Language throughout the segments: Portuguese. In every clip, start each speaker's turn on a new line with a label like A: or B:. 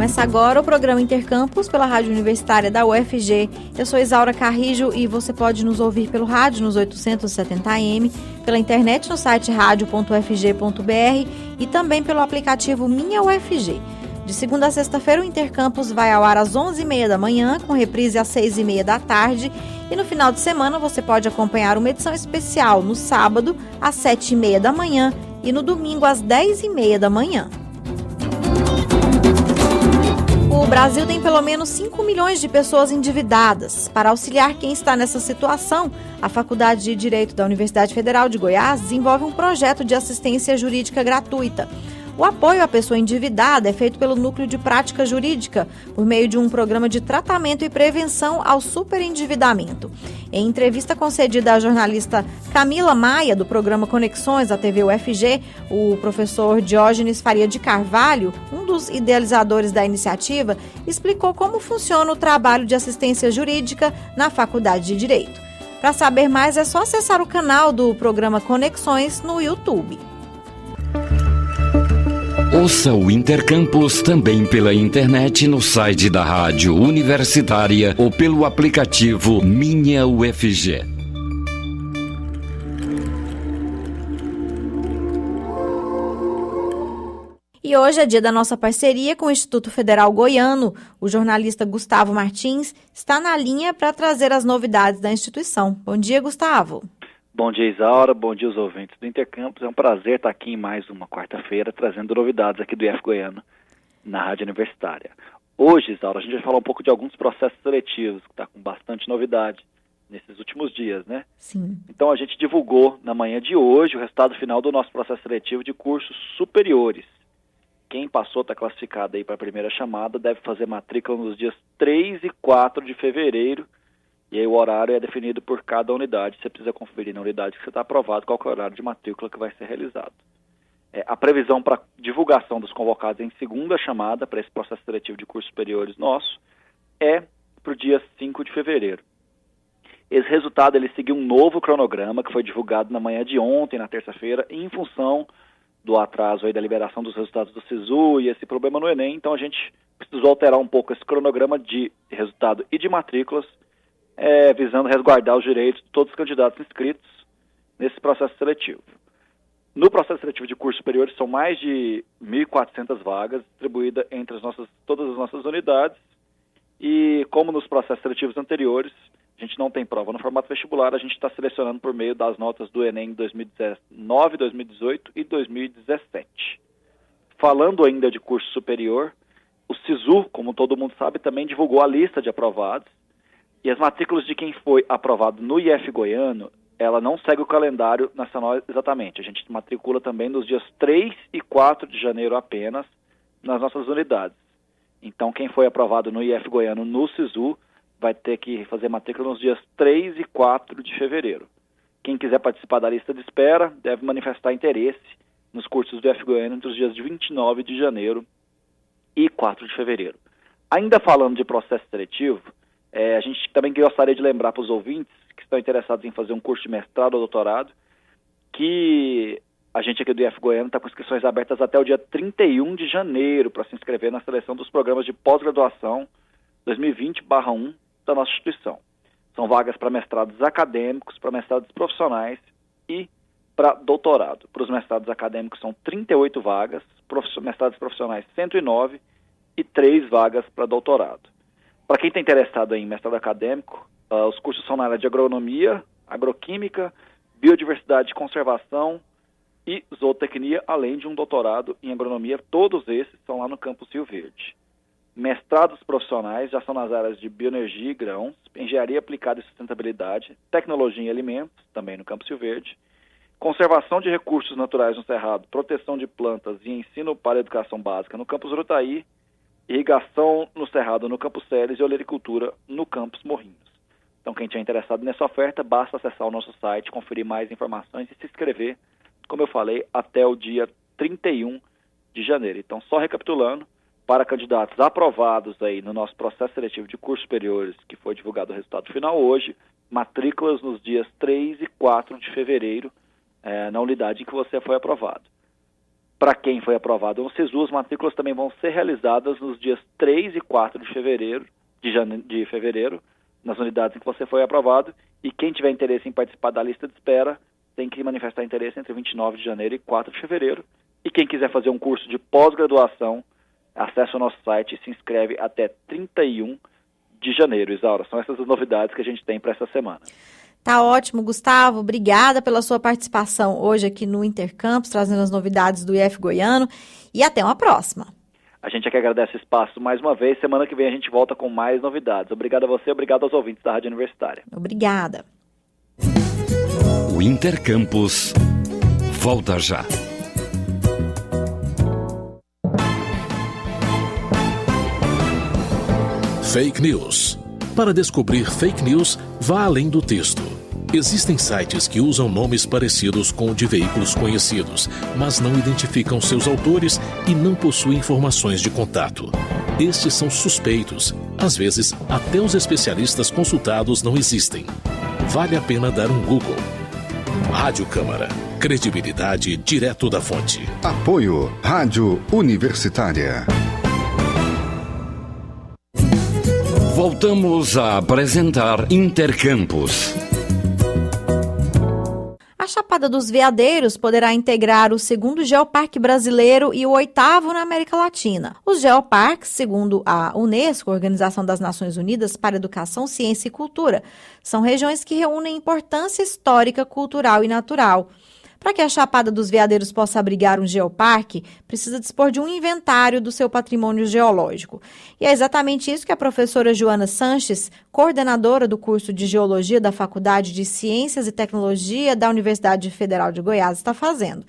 A: Começa agora o programa Intercampus pela Rádio Universitária da UFG. Eu sou Isaura Carrijo e você pode nos ouvir pelo rádio nos 870 AM, pela internet no site radio.ufg.br e também pelo aplicativo Minha UFG. De segunda a sexta-feira, o Intercampus vai ao ar às 11h30 da manhã, com reprise às 6h30 da tarde. E no final de semana você pode acompanhar uma edição especial no sábado, às 7h30 da manhã e no domingo, às 10h30 da manhã. O Brasil tem pelo menos 5 milhões de pessoas endividadas. Para auxiliar quem está nessa situação, a Faculdade de Direito da Universidade Federal de Goiás desenvolve um projeto de assistência jurídica gratuita. O apoio à pessoa endividada é feito pelo Núcleo de Prática Jurídica, por meio de um programa de tratamento e prevenção ao superendividamento. Em entrevista concedida à jornalista Camila Maia, do programa Conexões da TV UFG, o professor Diógenes Faria de Carvalho, um dos idealizadores da iniciativa, explicou como funciona o trabalho de assistência jurídica na Faculdade de Direito. Para saber mais, é só acessar o canal do programa Conexões no YouTube.
B: Ouça o Intercampus também pela internet no site da Rádio Universitária ou pelo aplicativo Minha UFG.
A: E hoje é dia da nossa parceria com o Instituto Federal Goiano. O jornalista Gustavo Martins está na linha para trazer as novidades da instituição. Bom dia, Gustavo.
C: Bom dia, Isaura. Bom dia aos ouvintes do Intercampus. É um prazer estar aqui em mais uma quarta-feira, trazendo novidades aqui do IF Goiano, na Rádio Universitária. Hoje, Isaura, a gente vai falar um pouco de alguns processos seletivos, que está com bastante novidade nesses últimos dias, né?
A: Sim.
C: Então, a gente divulgou, na manhã de hoje, o resultado final do nosso processo seletivo de cursos superiores. Quem passou, está classificado aí para a primeira chamada, deve fazer matrícula nos dias 3 e 4 de fevereiro, e aí o horário é definido por cada unidade. Você precisa conferir na unidade que você está aprovado qual é o horário de matrícula que vai ser realizado. A previsão para divulgação dos convocados em segunda chamada para esse processo seletivo de cursos superiores nosso é para o dia 5 de fevereiro. Esse resultado ele seguiu um novo cronograma que foi divulgado na manhã de ontem, na terça-feira, em função do atraso aí da liberação dos resultados do SISU e esse problema no Enem. Então a gente precisou alterar um pouco esse cronograma de resultado e de matrículas, visando resguardar os direitos de todos os candidatos inscritos nesse processo seletivo. No processo seletivo de cursos superiores são mais de 1.400 vagas distribuídas entre todas as nossas unidades, e como nos processos seletivos anteriores, a gente não tem prova no formato vestibular, a gente está selecionando por meio das notas do Enem 2019, 2018 e 2017. Falando ainda de curso superior, o SISU, como todo mundo sabe, também divulgou a lista de aprovados. E as matrículas de quem foi aprovado no IF Goiano, ela não segue o calendário nacional exatamente. A gente matricula também nos dias 3 e 4 de janeiro apenas nas nossas unidades. Então, quem foi aprovado no IF Goiano no SISU vai ter que fazer matrícula nos dias 3 e 4 de fevereiro. Quem quiser participar da lista de espera deve manifestar interesse nos cursos do IF Goiano entre os dias de 29 de janeiro e 4 de fevereiro. Ainda falando de processo seletivo, a gente também gostaria de lembrar para os ouvintes que estão interessados em fazer um curso de mestrado ou doutorado, que a gente aqui do IF Goiano está com inscrições abertas até o dia 31 de janeiro para se inscrever na seleção dos programas de pós-graduação 2020/1 da nossa instituição. São vagas para mestrados acadêmicos, para mestrados profissionais e para doutorado. Para os mestrados acadêmicos são 38 vagas, mestrados profissionais 109 e 3 vagas para doutorado. Para quem está interessado em mestrado acadêmico, os cursos são na área de agronomia, agroquímica, biodiversidade e conservação e zootecnia, além de um doutorado em agronomia. Todos esses são lá no campus Rio Verde. Mestrados profissionais já são nas áreas de bioenergia e grãos, engenharia aplicada e sustentabilidade, tecnologia em alimentos, também no campus Rio Verde, conservação de recursos naturais no Cerrado, proteção de plantas e ensino para a educação básica no campus Urutaí, irrigação no Cerrado no campus Celes e olericultura no campus Morrinhos. Então, quem estiver interessado nessa oferta, basta acessar o nosso site, conferir mais informações e se inscrever, como eu falei, até o dia 31 de janeiro. Então, só recapitulando, para candidatos aprovados aí no nosso processo seletivo de cursos superiores, que foi divulgado o resultado final hoje, matrículas nos dias 3 e 4 de fevereiro, na unidade em que você foi aprovado. Para quem foi aprovado no SISU, as matrículas também vão ser realizadas nos dias 3 e 4 de fevereiro, nas unidades em que você foi aprovado, e quem tiver interesse em participar da lista de espera tem que manifestar interesse entre 29 de janeiro e 4 de fevereiro. E quem quiser fazer um curso de pós-graduação, acesse o nosso site e se inscreve até 31 de janeiro. Isaura, são essas as novidades que a gente tem para essa semana.
A: Tá ótimo, Gustavo. Obrigada pela sua participação hoje aqui no Intercampus, trazendo as novidades do IF Goiano. E até uma próxima.
C: A gente é que agradece o espaço mais uma vez. Semana que vem a gente volta com mais novidades. Obrigado a você, obrigado aos ouvintes da Rádio Universitária.
A: Obrigada.
B: O Intercampus volta já.
D: Fake News. Para descobrir fake news, vá além do texto. Existem sites que usam nomes parecidos com o de veículos conhecidos, mas não identificam seus autores e não possuem informações de contato. Estes são suspeitos. Às vezes, até os especialistas consultados não existem. Vale a pena dar um Google. Rádio Câmara. Credibilidade direto da fonte.
E: Apoio Rádio Universitária.
B: Voltamos a apresentar Intercampus.
A: A Chapada dos Veadeiros poderá integrar o 2º Geoparque brasileiro e o 8º na América Latina. Os geoparques, segundo a Unesco, Organização das Nações Unidas para Educação, Ciência e Cultura, são regiões que reúnem importância histórica, cultural e natural. Para que a Chapada dos Veadeiros possa abrigar um geoparque, precisa dispor de um inventário do seu patrimônio geológico. E é exatamente isso que a professora Joana Sanches, coordenadora do curso de Geologia da Faculdade de Ciências e Tecnologia da Universidade Federal de Goiás, está fazendo.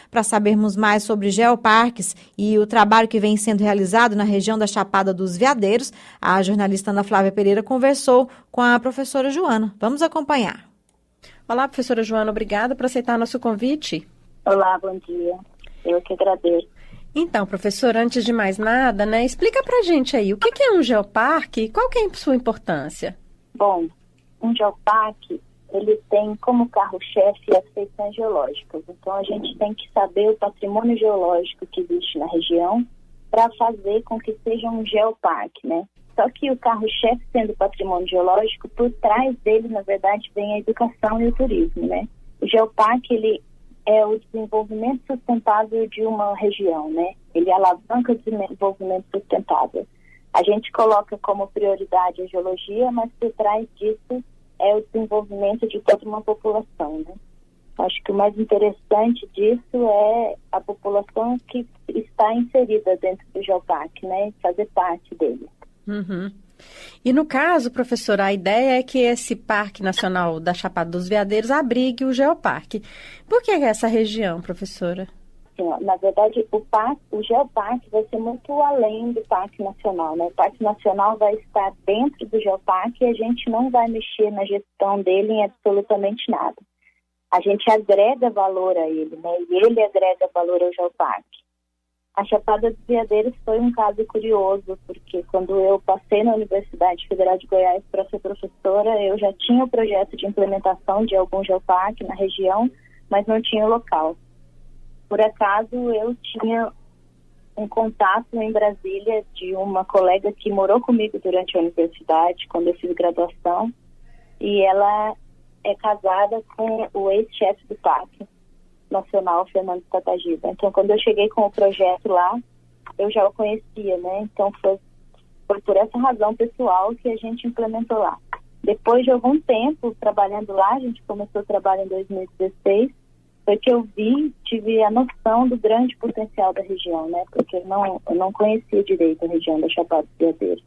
A: Para sabermos mais sobre geoparques e o trabalho que vem sendo realizado na região da Chapada dos Veadeiros, a jornalista Ana Flávia Pereira conversou com a professora Joana. Vamos acompanhar.
F: Olá, professora Joana, obrigada por aceitar nosso convite.
G: Olá, bom dia. Eu que agradeço.
F: Então, professora, antes de mais nada, explica pra gente aí, o que é um geoparque e qual que é a sua importância?
G: Bom, um geoparque, ele tem como carro-chefe as feições geológicas. Então, a gente tem que saber o patrimônio geológico que existe na região para fazer com que seja um geoparque, né? Só que o carro-chefe sendo patrimônio geológico, por trás dele, na verdade, vem a educação e o turismo, né? O geoparque, ele é o desenvolvimento sustentável de uma região, né? Ele alavanca o desenvolvimento sustentável. A gente coloca como prioridade a geologia, mas por trás disso é o desenvolvimento de toda uma população, né? Acho que o mais interessante disso é a população que está inserida dentro do geoparque, né? Fazer parte dele.
F: Uhum. E no caso, professora, a ideia é que esse Parque Nacional da Chapada dos Veadeiros abrigue o geoparque. Por que essa região, professora?
G: Sim, na verdade, o geoparque vai ser muito além do Parque Nacional, né? O Parque Nacional vai estar dentro do geoparque e a gente não vai mexer na gestão dele em absolutamente nada. A gente agrega valor a ele, né? E ele agrega valor ao geoparque. A Chapada dos Veadeiros foi um caso curioso, porque quando eu passei na Universidade Federal de Goiás para ser professora, eu já tinha o projeto de implementação de algum geoparque na região, mas não tinha local. Por acaso, eu tinha um contato em Brasília de uma colega que morou comigo durante a universidade, quando eu fiz graduação, e ela é casada com o ex-chefe do parque nacional, Fernando Tatagiba. Então, quando eu cheguei com o projeto lá, eu já o conhecia, né? Então, foi por essa razão pessoal que a gente implementou lá. Depois de algum tempo trabalhando lá, a gente começou o trabalho em 2016, foi que eu tive a noção do grande potencial da região, né? Porque eu não conhecia direito a região da Chapada dos Veadeiros.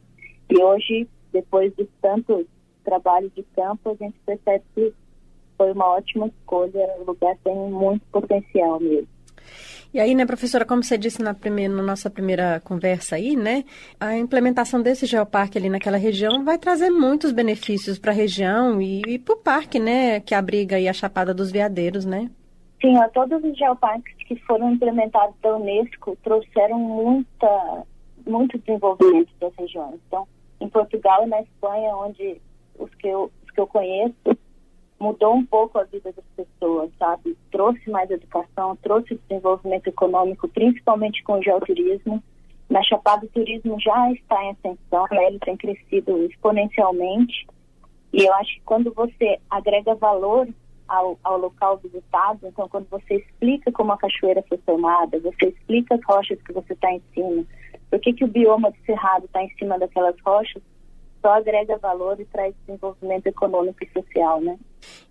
G: E hoje, depois de tanto trabalho de campo, a gente percebe que foi uma ótima escolha, o lugar tem muito potencial mesmo.
F: E aí, né, professora, como você disse na nossa primeira conversa aí, né, a implementação desse geoparque ali naquela região vai trazer muitos benefícios para a região e para o parque, né, que abriga aí a Chapada dos Veadeiros, né?
G: Sim, todos os geoparques que foram implementados pela Unesco trouxeram muito desenvolvimento das regiões. Então, em Portugal e na Espanha, onde os que eu conheço, mudou um pouco a vida das pessoas, sabe? Trouxe mais educação, trouxe desenvolvimento econômico, principalmente com o geoturismo. Na Chapada o turismo já está em ascensão, né? Ele tem crescido exponencialmente. E eu acho que quando você agrega valor ao local visitado, então quando você explica como a cachoeira foi formada, você explica as rochas que você está em cima, por que o bioma do Cerrado está em cima daquelas rochas, só agrega valor e traz desenvolvimento econômico e social, né?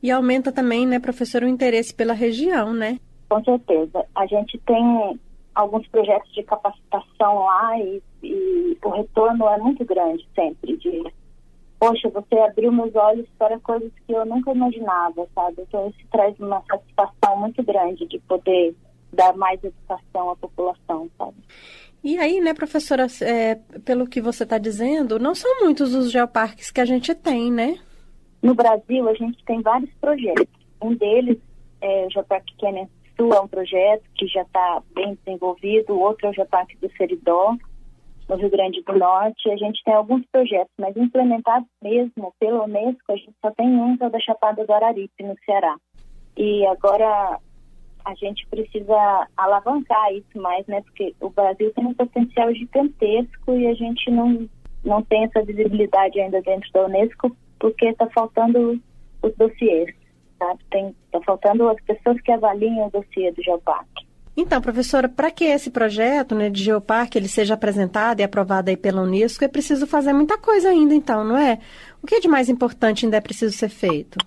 F: E aumenta também, né, professor, o interesse pela região, né?
G: Com certeza. A gente tem alguns projetos de capacitação lá e o retorno é muito grande sempre. Poxa, você abriu meus olhos para coisas que eu nunca imaginava, sabe? Então isso traz uma satisfação muito grande de poder dar mais educação à população, sabe?
F: E aí, né, professora, pelo que você está dizendo, não são muitos os geoparques que a gente tem, né?
G: No Brasil, a gente tem vários projetos. Um deles é o Geoparque Canyon Sul, é um projeto que já está bem desenvolvido. O outro é o Geoparque do Seridó, no Rio Grande do Norte. A gente tem alguns projetos, mas implementados mesmo pela Unesco, a gente só tem um, que é o da Chapada do Araripe, no Ceará. E agora a gente precisa alavancar isso mais, né? Porque o Brasil tem um potencial gigantesco e a gente não tem essa visibilidade ainda dentro da Unesco, porque está faltando os dossiês, sabe? Está faltando as pessoas que avaliam o dossiê do Geoparque.
F: Então, professora, para que esse projeto, né, de Geoparque ele seja apresentado e aprovado aí pela Unesco, é preciso fazer muita coisa ainda, então, não é? O que de mais importante ainda é preciso ser feito?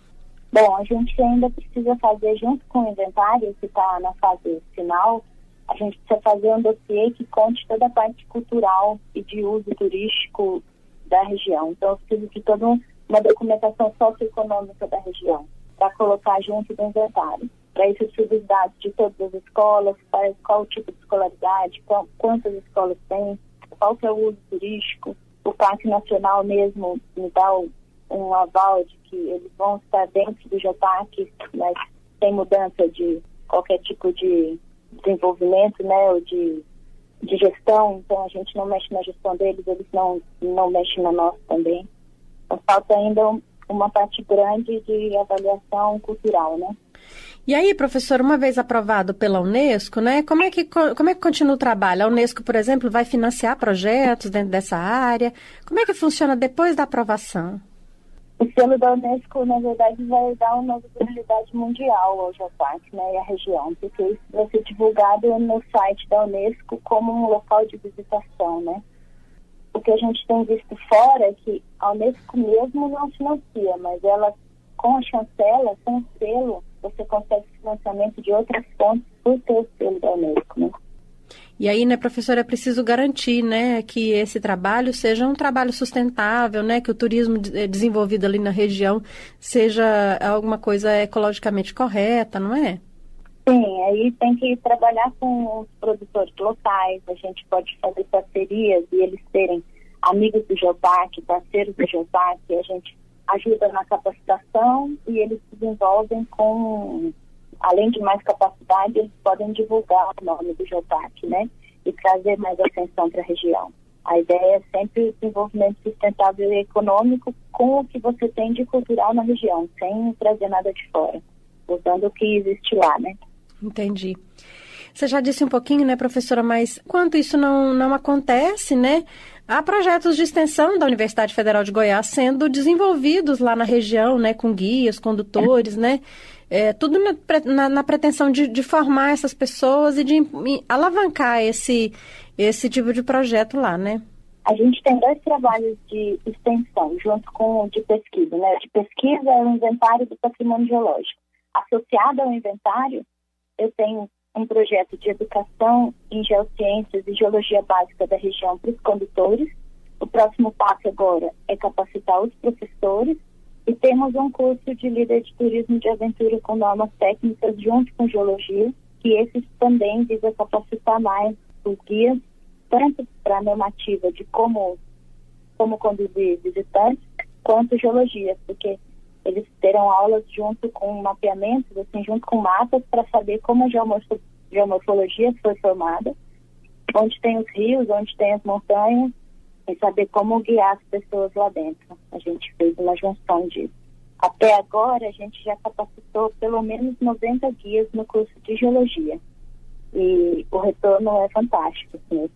G: Bom, a gente ainda precisa fazer, junto com o inventário, que está na fase final, a gente precisa fazer um dossiê que conte toda a parte cultural e de uso turístico da região. Então, eu preciso de toda uma documentação socioeconômica da região, para colocar junto do inventário. Para isso, eu preciso dos dados de todas as escolas, qual o tipo de escolaridade, quantas escolas tem, qual que é o uso turístico. O Parque Nacional mesmo me dá um aval de que eles vão estar dentro do Geoparque, mas sem mudança de qualquer tipo de desenvolvimento, né, ou de gestão. Então, a gente não mexe na gestão deles, eles não mexem na nossa também. Então, falta ainda uma parte grande de avaliação cultural, né?
F: E aí, professor, uma vez aprovado pela Unesco, né, como é que continua o trabalho? A Unesco, por exemplo, vai financiar projetos dentro dessa área? Como é que funciona depois da aprovação?
G: O selo da Unesco, na verdade, vai dar uma visibilidade mundial ao Geoparque, né, e à região, porque isso vai ser divulgado no site da Unesco como um local de visitação, né? O que a gente tem visto fora é que a Unesco mesmo não financia, mas ela, com a chancela, com o selo, você consegue financiamento de outras fontes por ter o selo da Unesco, né?
F: E aí, né, professora, é preciso garantir, né, que esse trabalho seja um trabalho sustentável, né, que o turismo desenvolvido ali na região seja alguma coisa ecologicamente correta, não é?
G: Sim, aí tem que trabalhar com os produtores locais, a gente pode fazer parcerias e eles serem amigos do Geoparque, parceiros do Geoparque, a gente ajuda na capacitação e eles se desenvolvem com, além de mais capacidade, eles podem divulgar o nome do Geoparque, né? E trazer mais atenção para a região. A ideia é sempre o desenvolvimento sustentável e econômico com o que você tem de cultural na região, sem trazer nada de fora, usando o que existe lá, né?
F: Entendi. Você já disse um pouquinho, né, professora, mas enquanto isso não acontece, né, há projetos de extensão da Universidade Federal de Goiás sendo desenvolvidos lá na região, né, com guias, condutores, né, tudo na pretensão de formar essas pessoas e de alavancar esse tipo de projeto lá, né?
G: A gente tem 2 trabalhos de extensão, junto com o de pesquisa, né? De pesquisa é o inventário do patrimônio geológico. Associado ao inventário, eu tenho um projeto de educação em geociências e geologia básica da região para os condutores. O próximo passo agora é capacitar os professores e temos um curso de líder de turismo de aventura com normas técnicas junto com geologia, que esses também visa capacitar mais os guias, tanto para a normativa de como conduzir visitantes, quanto geologia, porque eles terão aulas junto com mapeamentos, assim, junto com mapas, para saber como a geomorfologia foi formada, onde tem os rios, onde tem as montanhas, e saber como guiar as pessoas lá dentro. A gente fez uma junção disso. Até agora, a gente já capacitou pelo menos 90 guias no curso de geologia. E o retorno é fantástico, assim,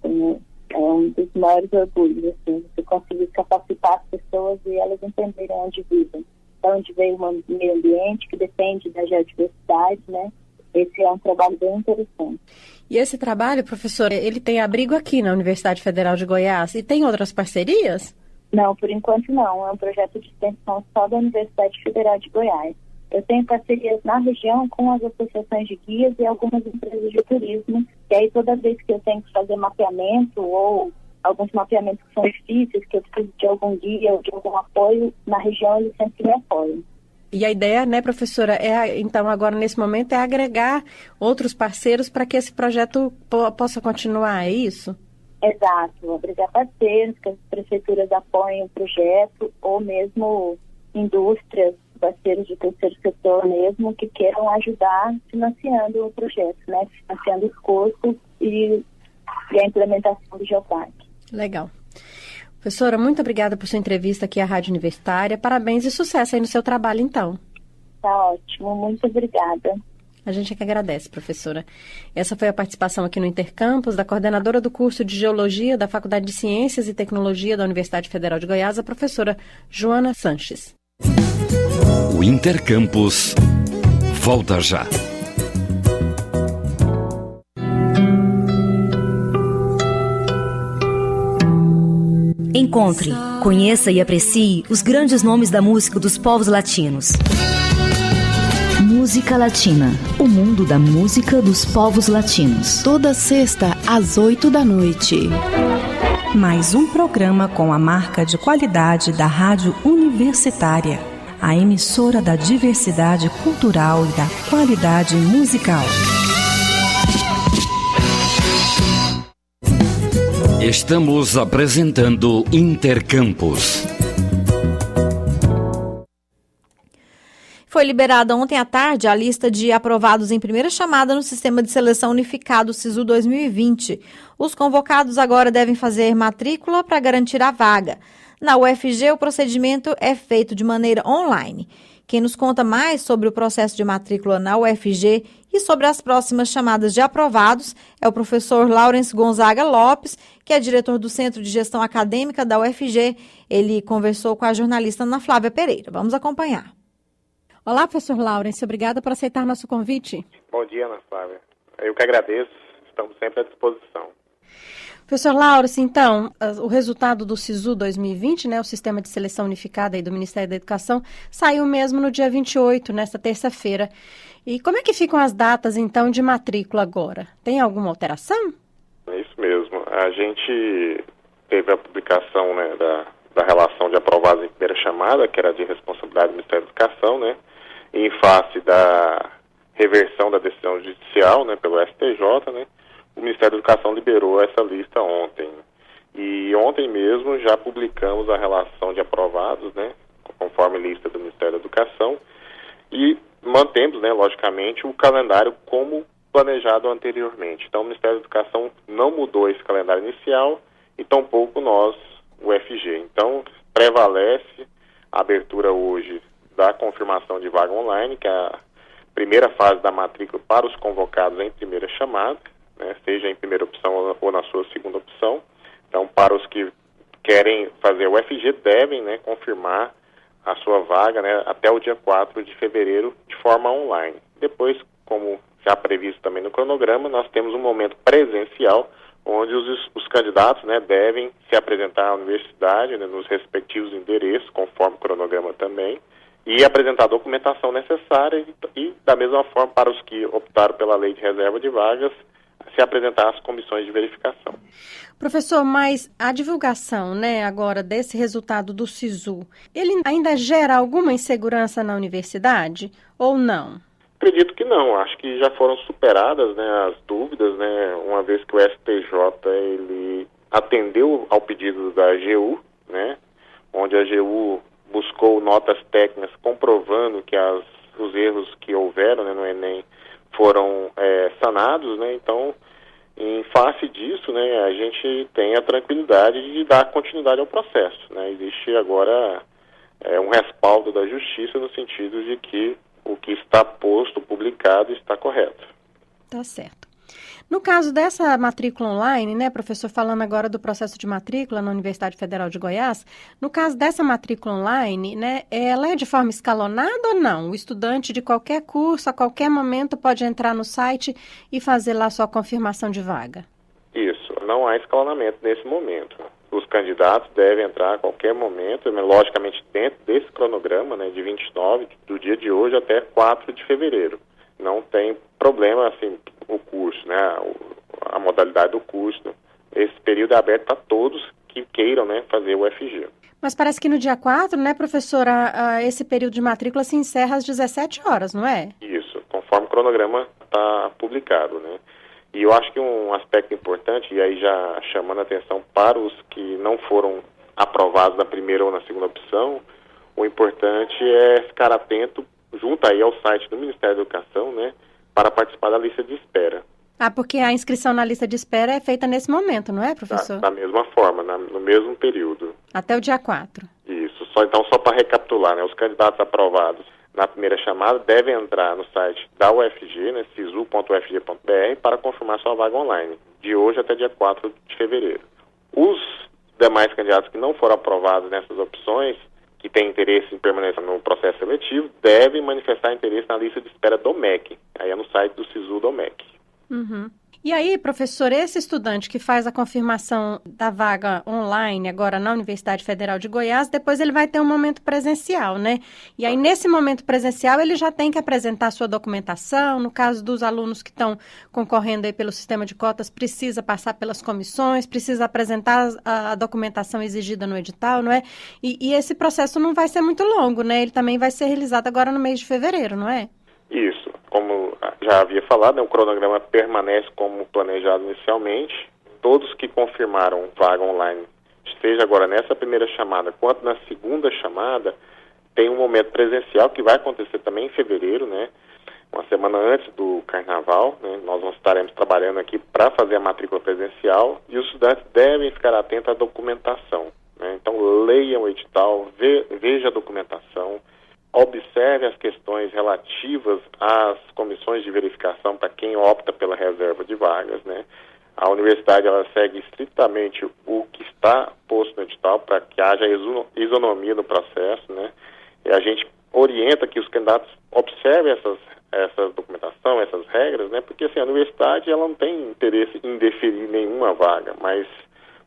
G: é um dos maiores orgulhos, assim, você conseguir capacitar as pessoas e elas entenderem onde vivem, de onde veio o meio ambiente, que depende da geodiversidade, né? Esse é um trabalho bem interessante.
F: E esse trabalho, professora, ele tem abrigo aqui na Universidade Federal de Goiás e tem outras parcerias?
G: Não, por enquanto não. É um projeto de extensão só da Universidade Federal de Goiás. Eu tenho parcerias na região com as associações de guias e algumas empresas de turismo, e aí toda vez que eu tenho que fazer mapeamento ou alguns mapeamentos que são difíceis, que eu preciso de algum guia ou de algum apoio, na região eles sempre me apoiam.
F: E a ideia, né, professora, então agora nesse momento é agregar outros parceiros para que esse projeto possa continuar, é isso?
G: Exato, agregar parceiros, que as prefeituras apoiem o projeto, ou mesmo indústrias, parceiros de terceiro setor mesmo, que queiram ajudar financiando o projeto, né, financiando os custos e a implementação do Geoparque.
F: Legal. Professora, muito obrigada por sua entrevista aqui à Rádio Universitária. Parabéns e sucesso aí no seu trabalho, então.
G: Tá ótimo, muito obrigada.
F: A gente é que agradece, professora. Essa foi a participação aqui no Intercampus da coordenadora do curso de Geologia da Faculdade de Ciências e Tecnologia da Universidade Federal de Goiás, a professora Joana Sanches.
B: O Intercampus volta já.
H: Encontre, conheça e aprecie os grandes nomes da música dos povos latinos. Música Latina, o mundo da música dos povos latinos.
I: Toda sexta, às 20h.
J: Mais um programa com a marca de qualidade da Rádio Universitária, a emissora da diversidade cultural e da qualidade musical.
B: Estamos apresentando Intercampus.
A: Foi liberada ontem à tarde a lista de aprovados em primeira chamada no Sistema de Seleção Unificado SISU 2020. Os convocados agora devem fazer matrícula para garantir a vaga. Na UFG, o procedimento é feito de maneira online. Quem nos conta mais sobre o processo de matrícula na UFG e sobre as próximas chamadas de aprovados é o professor Laurence Gonzaga Lopes, que é diretor do Centro de Gestão Acadêmica da UFG. Ele conversou com a jornalista Ana Flávia Pereira. Vamos acompanhar.
F: Olá, professor Laurence. Obrigada por aceitar nosso convite.
K: Bom dia, Ana Flávia. Eu que agradeço. Estamos sempre à disposição.
F: Professor Laurence, então, o resultado do SISU 2020, né, o Sistema de Seleção Unificada aí do Ministério da Educação, saiu mesmo no dia 28, nesta terça-feira. E como é que ficam as datas, então, de matrícula agora? Tem alguma alteração? É
K: isso mesmo. A gente teve a publicação, né, da relação de aprovados em primeira chamada, que era de responsabilidade do Ministério da Educação, né, em face da reversão da decisão judicial, né, pelo STJ, né, o Ministério da Educação liberou essa lista ontem. E ontem mesmo já publicamos a relação de aprovados, né, conforme lista do Ministério da Educação, e mantemos, né, logicamente, o calendário como planejado anteriormente. Então, o Ministério da Educação não mudou esse calendário inicial e tampouco nós, o UFG. Então, prevalece a abertura hoje da confirmação de vaga online, que é a primeira fase da matrícula para os convocados em primeira chamada, né, seja em primeira opção ou na sua segunda opção. Então, para os que querem fazer o UFG, devem, né, confirmar a sua vaga, né, até o dia 4 de fevereiro de forma online. Depois, como já previsto também no cronograma, nós temos um momento presencial onde os candidatos, né, devem se apresentar à universidade, né, nos respectivos endereços, conforme o cronograma também, e apresentar a documentação necessária e da mesma forma, para os que optaram pela lei de reserva de vagas, se apresentar às comissões de verificação.
F: Professor, mas a divulgação, né, agora desse resultado do SISU, ele ainda gera alguma insegurança na universidade ou não?
K: Acredito que não. Acho que já foram superadas, né, as dúvidas, né, uma vez que o STJ ele atendeu ao pedido da AGU, né, onde a AGU buscou notas técnicas comprovando que os erros que houveram, né, no Enem foram sanados, né, então, em face disso, né, a gente tem a tranquilidade de dar continuidade ao processo, né, existe agora um respaldo da justiça no sentido de que o que está posto, publicado, está correto.
F: Tá certo. No caso dessa matrícula online, né, professor, falando agora do processo de matrícula na Universidade Federal de Goiás, no caso dessa matrícula online, né, ela é de forma escalonada ou não? O estudante de qualquer curso, a qualquer momento, pode entrar no site e fazer lá sua confirmação de vaga?
K: Isso, não há escalonamento nesse momento. Os candidatos devem entrar a qualquer momento, logicamente dentro desse cronograma, né, de 29, do dia de hoje até 4 de fevereiro. Não tem problema, assim, o curso, né, a modalidade do curso. Esse período é aberto para todos que queiram, né, fazer o UFG.
F: Mas parece que no dia 4, né, professora, esse período de matrícula se encerra às 17 horas, não é?
K: Isso, conforme o cronograma está publicado, né. E eu acho que um aspecto importante, e aí já chamando a atenção para os que não foram aprovados na primeira ou na segunda opção, o importante é ficar atento junto aí ao site do Ministério da Educação, né, para participar da lista de espera.
F: Ah, porque a inscrição na lista de espera é feita nesse momento, não é, professor?
K: Da mesma forma, no mesmo período.
F: Até o dia 4.
K: Isso. Só para recapitular, né, os candidatos aprovados na primeira chamada devem entrar no site da UFG, né, sisu.ufg.br, para confirmar sua vaga online, de hoje até dia 4 de fevereiro. Os demais candidatos que não foram aprovados nessas opções, que têm interesse em permanecer no processo seletivo, devem manifestar interesse na lista de espera do MEC. Aí é no site do SISU do MEC.
F: Uhum. E aí, professor, esse estudante que faz a confirmação da vaga online agora na Universidade Federal de Goiás, depois ele vai ter um momento presencial, né? E aí, nesse momento presencial, ele já tem que apresentar sua documentação. No caso dos alunos que estão concorrendo aí pelo sistema de cotas, precisa passar pelas comissões, precisa apresentar a documentação exigida no edital, não é? E esse processo não vai ser muito longo, né? Ele também vai ser realizado agora no mês de fevereiro, não é?
K: Isso. Como já havia falado, né, o cronograma permanece como planejado inicialmente. Todos que confirmaram vaga online, seja agora nessa primeira chamada quanto na segunda chamada, tem um momento presencial que vai acontecer também em fevereiro, né? Uma semana antes do carnaval, né? Nós estaremos trabalhando aqui para fazer a matrícula presencial e os estudantes devem ficar atentos à documentação, né? Então leiam o edital, veja a documentação, observe as questões relativas às comissões de verificação para quem opta pela reserva de vagas, né? A universidade ela segue estritamente o que está posto no edital para que haja isonomia no processo, né? E a gente orienta que os candidatos observem essa documentação, essas regras, né? Porque assim, a universidade ela não tem interesse em deferir nenhuma vaga, mas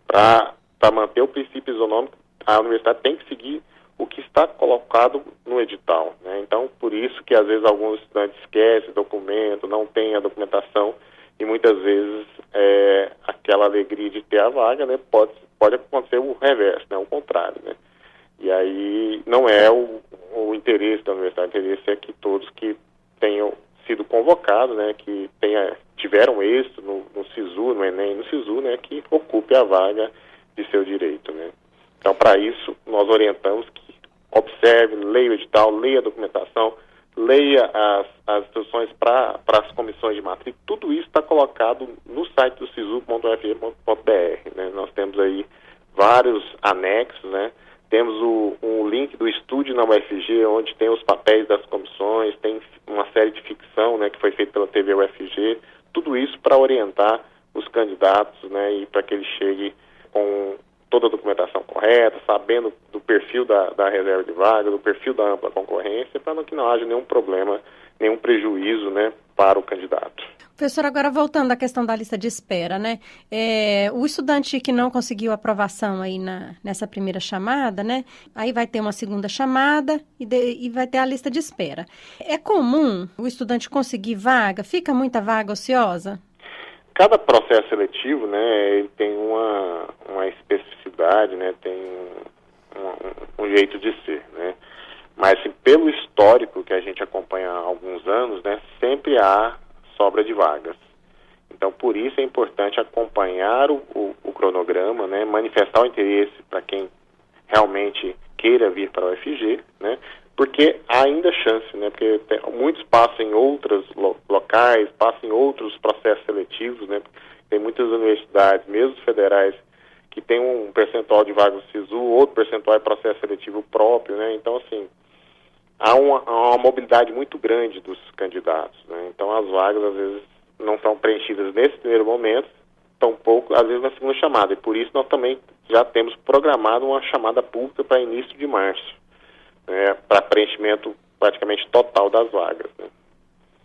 K: para manter o princípio isonômico, a universidade tem que seguir o que está colocado no edital, né? Então, por isso que às vezes alguns estudantes esquecem o documento, não tem a documentação e muitas vezes aquela alegria de ter a vaga, né, pode acontecer o reverso, né, o contrário, né? E aí não é o interesse da universidade, o interesse é que todos que tenham sido convocados, né, que tiveram êxito no SISU, no Enem, no SISU, né, que ocupe a vaga de seu direito, né? Então, para isso, nós orientamos que observe, leia o edital, leia a documentação, leia as instruções para as comissões de matrícula. Tudo isso está colocado no site do sisu.ufg.br, né? Nós temos aí vários anexos, né? Temos um link do estúdio na UFG, onde tem os papéis das comissões, tem uma série de ficção, né, que foi feita pela TV UFG. Tudo isso para orientar os candidatos, né, e para que ele chegue com toda a documentação correta, sabendo do perfil da reserva de vaga, do perfil da ampla concorrência, para que não haja nenhum problema, nenhum prejuízo, né, para o candidato.
F: Professor, agora voltando à questão da lista de espera, né? O estudante que não conseguiu aprovação aí nessa primeira chamada, né? Aí vai ter uma segunda chamada e vai ter a lista de espera. É comum o estudante conseguir vaga? Fica muita vaga ociosa?
K: Cada processo seletivo, né, ele tem uma especificidade, né, tem um jeito de ser, né, mas assim, pelo histórico que a gente acompanha há alguns anos, né, sempre há sobra de vagas. Então, por isso é importante acompanhar o cronograma, né, manifestar o interesse para quem realmente queira vir para a UFG, né, porque há ainda chance, né? Porque muitos passam em outros locais, passam em outros processos seletivos, né? Tem muitas universidades, mesmo federais, que tem um percentual de vagas do SISU, outro percentual é processo seletivo próprio, né? Então, assim, há uma mobilidade muito grande dos candidatos, né? Então, as vagas, às vezes, não estão preenchidas nesse primeiro momento, tampouco, às vezes, na segunda chamada. E por isso nós também já temos programado uma chamada pública para início de março, né? Para preenchimento praticamente total das vagas, né?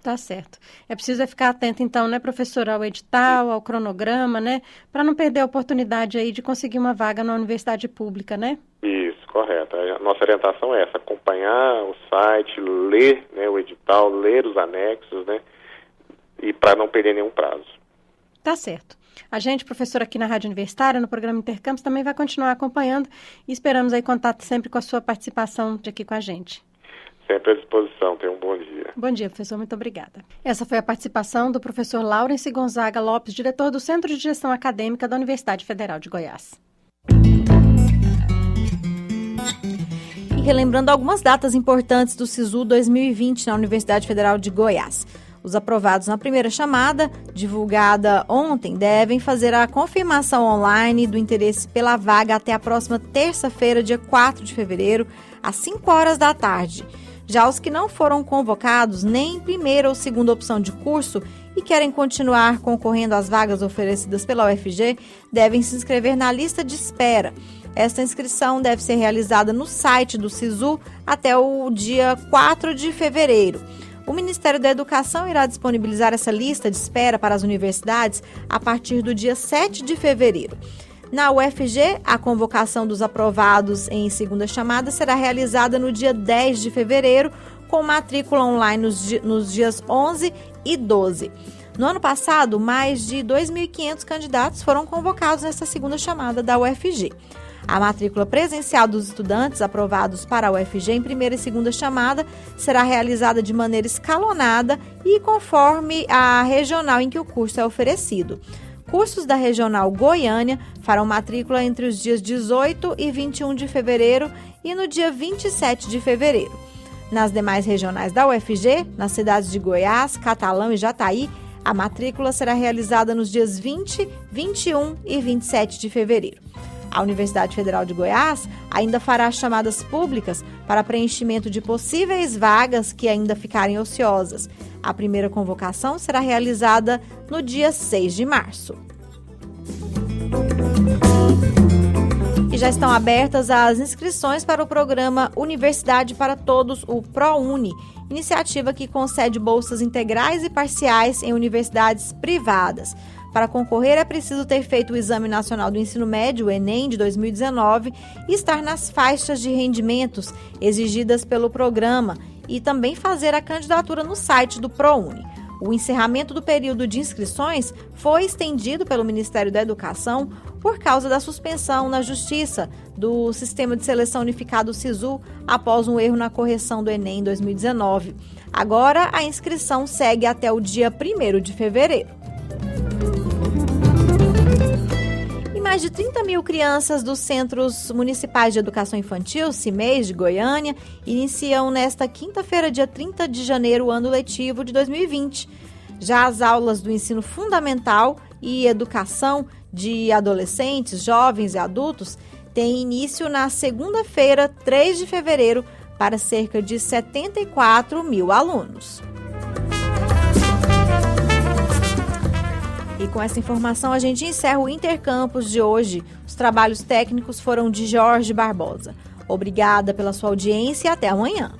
F: Tá certo. É preciso ficar atento, então, né, professora, ao edital, ao cronograma, né, para não perder a oportunidade aí de conseguir uma vaga na universidade pública, né?
K: Isso, correto. A nossa orientação é essa, acompanhar o site, ler, né, o edital, ler os anexos, né, e para não perder nenhum prazo.
F: Tá certo. A gente, professora, aqui na Rádio Universitária, no programa Intercampus, também vai continuar acompanhando e esperamos aí contar sempre com a sua participação aqui com a gente.
K: Sempre à disposição. Tenha um bom dia.
F: Bom dia, professor. Muito obrigada. Essa foi a participação do professor Laurence Gonzaga Lopes, diretor do Centro de Gestão Acadêmica da Universidade Federal de Goiás.
A: E relembrando algumas datas importantes do SISU 2020 na Universidade Federal de Goiás. Os aprovados na primeira chamada, divulgada ontem, devem fazer a confirmação online do interesse pela vaga até a próxima terça-feira, dia 4 de fevereiro, às 5 horas da tarde. Já os que não foram convocados nem em primeira ou segunda opção de curso e querem continuar concorrendo às vagas oferecidas pela UFG, devem se inscrever na lista de espera. Esta inscrição deve ser realizada no site do SISU até o dia 4 de fevereiro. O Ministério da Educação irá disponibilizar essa lista de espera para as universidades a partir do dia 7 de fevereiro. Na UFG, a convocação dos aprovados em segunda chamada será realizada no dia 10 de fevereiro, com matrícula online nos dias 11 e 12. No ano passado, mais de 2.500 candidatos foram convocados nesta segunda chamada da UFG. A matrícula presencial dos estudantes aprovados para a UFG em primeira e segunda chamada será realizada de maneira escalonada e conforme a regional em que o curso é oferecido. Cursos da Regional Goiânia farão matrícula entre os dias 18 e 21 de fevereiro e no dia 27 de fevereiro. Nas demais regionais da UFG, nas cidades de Goiás, Catalão e Jataí, a matrícula será realizada nos dias 20, 21 e 27 de fevereiro. A Universidade Federal de Goiás ainda fará chamadas públicas para preenchimento de possíveis vagas que ainda ficarem ociosas. A primeira convocação será realizada no dia 6 de março. E já estão abertas as inscrições para o programa Universidade para Todos, o ProUni, iniciativa que concede bolsas integrais e parciais em universidades privadas. Para concorrer, é preciso ter feito o Exame Nacional do Ensino Médio, o Enem, de 2019, e estar nas faixas de rendimentos exigidas pelo programa e também fazer a candidatura no site do ProUni. O encerramento do período de inscrições foi estendido pelo Ministério da Educação por causa da suspensão na Justiça do Sistema de Seleção Unificado SISU após um erro na correção do Enem em 2019. Agora, a inscrição segue até o dia 1º de fevereiro. Mais de 30 mil crianças dos Centros Municipais de Educação Infantil, CIMEIs, de Goiânia, iniciam nesta quinta-feira, dia 30 de janeiro, o ano letivo de 2020. Já as aulas do ensino fundamental e educação de adolescentes, jovens e adultos têm início na segunda-feira, 3 de fevereiro, para cerca de 74 mil alunos. E com essa informação a gente encerra o Intercampus de hoje. Os trabalhos técnicos foram de Jorge Barbosa. Obrigada pela sua audiência e até amanhã.